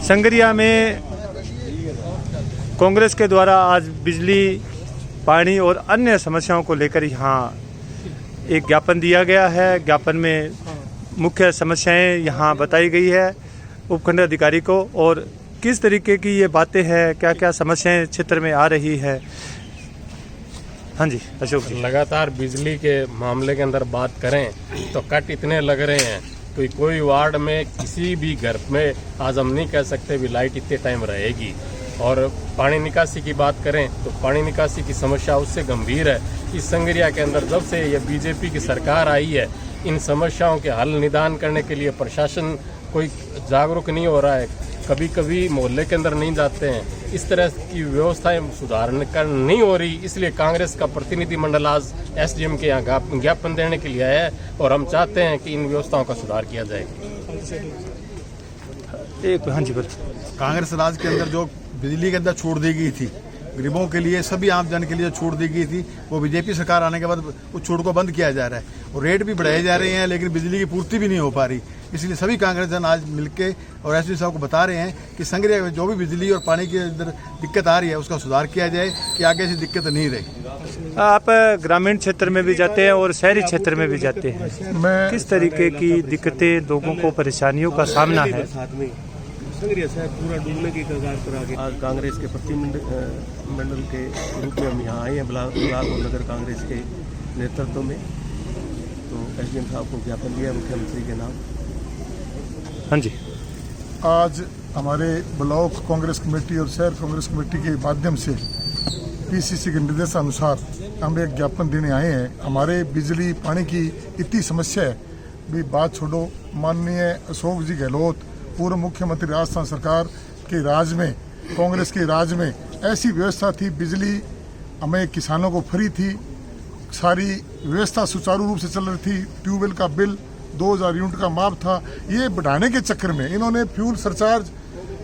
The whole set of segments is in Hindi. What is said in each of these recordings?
संगरिया में कांग्रेस के द्वारा आज बिजली, पानी और अन्य समस्याओं को लेकर यहाँ एक ज्ञापन दिया गया है। ज्ञापन में मुख्य समस्याएं यहाँ बताई गई है उपखंड अधिकारी को, और किस तरीके की ये बातें हैं, क्या क्या समस्याएं क्षेत्र में आ रही है। हाँ जी अशोक जी। लगातार बिजली के मामले के अंदर बात करें तो कट इतने लग रहे हैं, तो कोई वार्ड में किसी भी घर में आज हम नहीं कह सकते भी लाइट इतने टाइम रहेगी। और पानी निकासी की बात करें तो पानी निकासी की समस्या उससे गंभीर है। इस संगरिया के अंदर जब से ये बीजेपी की सरकार आई है, इन समस्याओं के हल निदान करने के लिए प्रशासन कोई जागरूक नहीं हो रहा है। कभी कभी मोहल्ले के अंदर नहीं जाते हैं। इस तरह की व्यवस्थाएं सुधारने कर नहीं हो रही, इसलिए कांग्रेस का प्रतिनिधिमंडल आज एसडीएम के यहाँ ज्ञापन देने के लिए आया है और हम चाहते हैं कि इन व्यवस्थाओं का सुधार किया जाए। हाँ जी कांग्रेस राज के अंदर जो बिजली के अंदर छूट दी गई थी, गरीबों के लिए, सभी आम जन के लिए छूट दी गई थी, वो बीजेपी सरकार आने के बाद उस छूट को बंद किया जा रहा है और रेट भी बढ़ाए जा रहे हैं, लेकिन बिजली की पूर्ति भी नहीं हो पा रही। इसलिए सभी कांग्रेस जन आज मिलके और एसपी साहब को बता रहे हैं कि संगरिया में जो भी बिजली और पानी के अंदर दिक्कत आ रही है उसका सुधार किया जाए कि आगे से दिक्कत नहीं रहे। आप ग्रामीण क्षेत्र में भी जाते हैं और शहरी क्षेत्र में भी जाते हैं, किस तरीके की दिक्कतें, लोगों को परेशानियों का सामना है? संगरिया शहर पूरा डूबने की कगार पर आ गया। आज कांग्रेस के प्रतिनिधिमंडल के रूप में हम यहाँ आए हैं ब्लॉक और नगर कांग्रेस के नेतृत्व में, तो एसडीएम साहब को ज्ञापन दिया मुख्यमंत्री के नाम। हाँ जी। आज हमारे ब्लॉक कांग्रेस कमेटी और शहर कांग्रेस कमेटी के माध्यम से पीसीसी के निर्देशानुसार हम एक ज्ञापन देने आए हैं। हमारे बिजली पानी की इतनी समस्या है, भी बात छोड़ो। माननीय अशोक जी गहलोत पूर्व मुख्यमंत्री राजस्थान सरकार के राज में, कांग्रेस के राज में ऐसी व्यवस्था थी, बिजली हमें किसानों को फ्री थी, सारी व्यवस्था सुचारू रूप से चल रही थी। ट्यूबवेल का बिल 2000 यूनिट का माफ था। ये बढ़ाने के चक्कर में इन्होंने फ्यूल सरचार्ज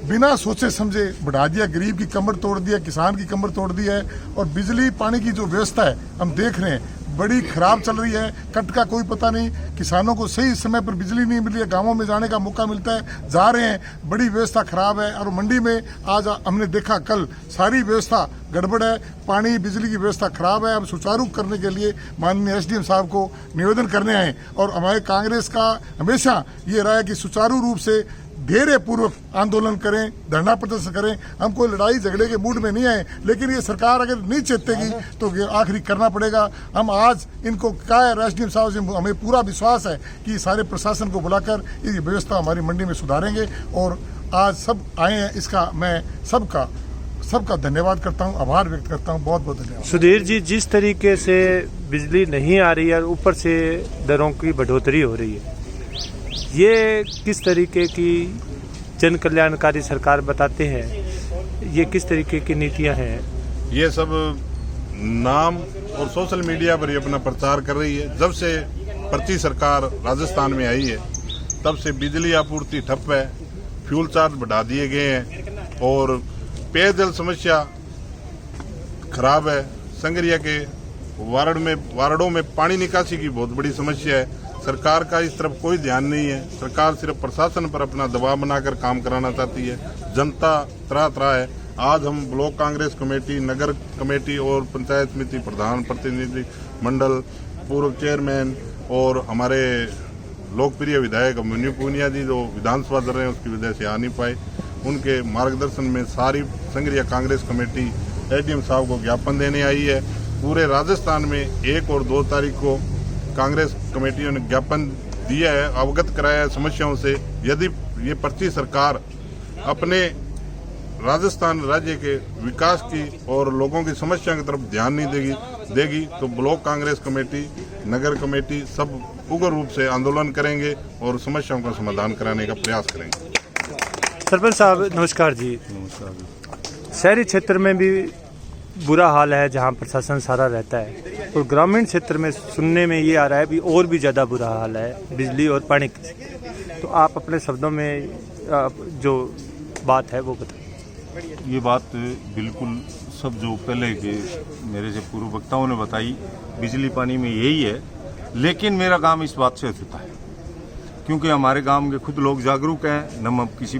बिना सोचे समझे बढ़ा दिया, गरीब की कमर तोड़ दिया, किसान की कमर तोड़ दिया है। और बिजली पानी की जो व्यवस्था है हम देख रहे हैं बड़ी खराब चल रही है। कट का कोई पता नहीं, किसानों को सही समय पर बिजली नहीं मिल रही है, गाँवों में जाने का मौका मिलता है, जा रहे हैं, बड़ी व्यवस्था खराब है। और मंडी में आज हमने देखा, कल सारी व्यवस्था गड़बड़ है, पानी बिजली की व्यवस्था खराब है। अब सुचारू करने के लिए माननीय एसडीएम साहब को निवेदन करने आए और हमारे कांग्रेस का हमेशा ये रहा है कि सुचारू रूप से धैर्य पूर्वक आंदोलन करें, धरना प्रदर्शन करें। हम कोई लड़ाई झगड़े के मूड में नहीं आए, लेकिन ये सरकार अगर नहीं चेतेगी तो आखिरी करना पड़ेगा। हम आज इनको कहा है, एसडीएम साहब से हमें पूरा विश्वास है कि सारे प्रशासन को बुलाकर ये व्यवस्था हमारी मंडी में सुधारेंगे। और आज सब आए हैं, इसका मैं सबका धन्यवाद करता हूं, आभार व्यक्त करता हूं। बहुत बहुत धन्यवाद। सुधीर जी, जिस तरीके से बिजली नहीं आ रही है, ऊपर से दरों की बढ़ोतरी हो रही है, ये किस तरीके की जन कल्याणकारी सरकार बताते हैं? ये किस तरीके की नीतियां हैं? ये सब नाम और सोशल मीडिया पर ही अपना प्रचार कर रही है। जब से प्रति सरकार राजस्थान में आई है तब से बिजली आपूर्ति ठप है, फ्यूल चार्ज बढ़ा दिए गए हैं और पेयजल समस्या खराब है। संगरिया के वार्डों में पानी निकासी की बहुत बड़ी समस्या है। सरकार का इस तरफ कोई ध्यान नहीं है। सरकार सिर्फ प्रशासन पर अपना दबाव बनाकर काम कराना चाहती है। जनता त्राह है। आज हम ब्लॉक कांग्रेस कमेटी, नगर कमेटी और पंचायत समिति प्रधान, प्रतिनिधि मंडल, पूर्व चेयरमैन और हमारे लोकप्रिय विधायक अभिमन्यु पूनिया जी जो विधानसभा दल रहे हैं उसकी वजह से आ नहीं पाए, उनके मार्गदर्शन में सारी संगरिया कांग्रेस कमेटी एसडीएम साहब को ज्ञापन देने आई है। पूरे राजस्थान में 1 और 2 तारीख को कांग्रेस कमेटियों ने ज्ञापन दिया है, अवगत कराया है समस्याओं से। यदि ये पर्ची सरकार अपने राजस्थान राज्य के विकास की और लोगों की समस्या की तरफ ध्यान नहीं देगी तो ब्लॉक कांग्रेस कमेटी, नगर कमेटी सब उग्र रूप से आंदोलन करेंगे और समस्याओं का समाधान कराने का प्रयास करेंगे। सरपंच साहब नमस्कार जी। नमस्कार। शहरी क्षेत्र में भी बुरा हाल है जहां प्रशासन सारा रहता है, और ग्रामीण क्षेत्र में सुनने में ये आ रहा है भी और भी ज़्यादा बुरा हाल है बिजली और पानी की। तो आप अपने शब्दों में जो बात है वो बताएं। ये बात बिल्कुल सब जो पहले के मेरे से पूर्व वक्ताओं ने बताई, बिजली पानी में यही है, लेकिन मेरा काम इस बात से होता है क्योंकि हमारे गांव के खुद लोग जागरूक हैं, न हम किसी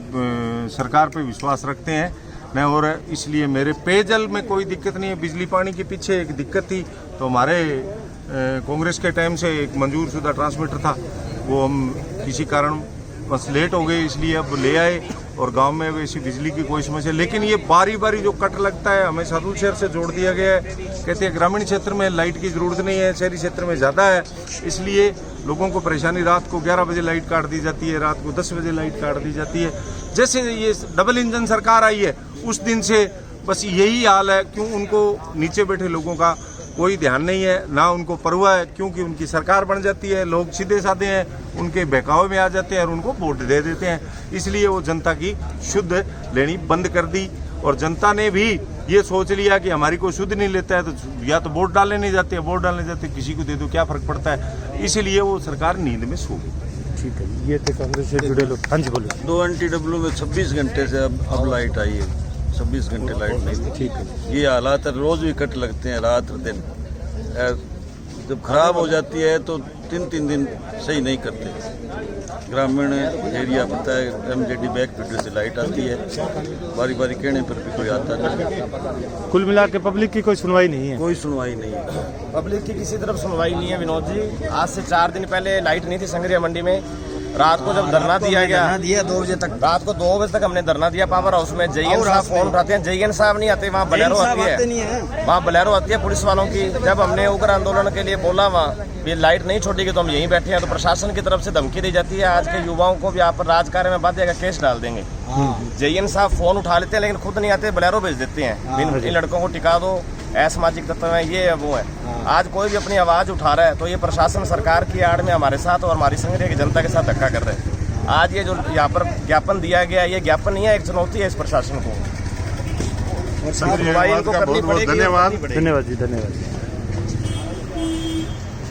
सरकार पे विश्वास रखते हैं न, और इसलिए मेरे पेयजल में कोई दिक्कत नहीं है। बिजली पानी के पीछे एक दिक्कत थी, तो हमारे कांग्रेस के टाइम से एक मंजूर शुदा ट्रांसमीटर था, वो हम किसी कारण बस लेट हो गए, इसलिए अब ले आए और गांव में वैसी बिजली की कोई समस्या। लेकिन ये बारी बारी जो कट लगता है, हमें सादुल शहर से जोड़ दिया गया है। कहते हैं ग्रामीण क्षेत्र में लाइट की ज़रूरत नहीं है, शहरी क्षेत्र में ज़्यादा है, इसलिए लोगों को परेशानी। रात को 11 बजे लाइट काट दी जाती है, रात को 10 बजे लाइट काट दी जाती है। जैसे ये डबल इंजन सरकार आई है उस दिन से बस यही हाल है। क्यों उनको नीचे बैठे लोगों का कोई ध्यान नहीं है, ना उनको परवाह है, क्योंकि उनकी सरकार बन जाती है, लोग सीधे साधे हैं, उनके बहकावे में आ जाते हैं और उनको वोट दे देते हैं। इसलिए वो जनता की शुद्ध लेनी बंद कर दी और जनता ने भी ये सोच लिया कि हमारी कोई शुद्ध नहीं लेता है तो या तो वोट डालने नहीं जाते, वोट डालने जाते किसी को दे दो, क्या फर्क पड़ता है। इसीलिए वो सरकार नींद में सो गई। ठीक है, ये थे कांग्रेस से जुड़े लोग। हाँ जी बोलो। 2 NTW में 26 घंटे से अब लाइट आई है, 26 घंटे लाइट नहीं थी। ठीक है, ये हालात है, रोज भी कट लगते हैं, रात दिन। जब खराब हो जाती है तो 3-3 दिन सही नहीं करते। ग्रामीण एरिया पता है, MJD बैक पीटर से लाइट आती है, बारी बारी कहने पर भी कोई आता नहीं। कुल मिला के पब्लिक की कोई सुनवाई नहीं है। कोई सुनवाई नहीं है। पब्लिक की किसी तरफ सुनवाई नहीं है विनोद जी। आज से 4 दिन पहले लाइट नहीं थी संगरिया मंडी में। रात को जब धरना दिया गया 2 बजे तक, रात को 2 बजे तक हमने धरना दिया पावर हाउस में। जयन साहब फोन उठाते हैं, जयन साहब नहीं आते, वहाँ बोलेरो आती है, वहाँ बोलेरो आती है पुलिस वालों की। जब हमने उग्र आंदोलन के लिए बोला वहाँ ये लाइट नहीं छोड़ेगी तो हम यहीं बैठे हैं, तो प्रशासन की तरफ से धमकी दी जाती है आज के युवाओं को भी आप पर राजकार्य में बात केस डाल देंगे। जयन साहब फोन उठा लेते हैं लेकिन खुद नहीं आते, बोलेरो भेज देते हैं, इन लड़कों को टिका दो, असामाजिक तत्व है, ये है वो है। आज कोई भी अपनी आवाज उठा रहा है तो ये प्रशासन सरकार की आड़ में हमारे साथ और हमारी संगठन की जनता के साथ धक्का कर रहे हैं। आज ये जो यहाँ पर ज्ञापन दिया गया, ये ज्ञापन नहीं है, एक चुनौती है इस प्रशासन को। धन्यवाद। धन्यवाद जी, धन्यवाद।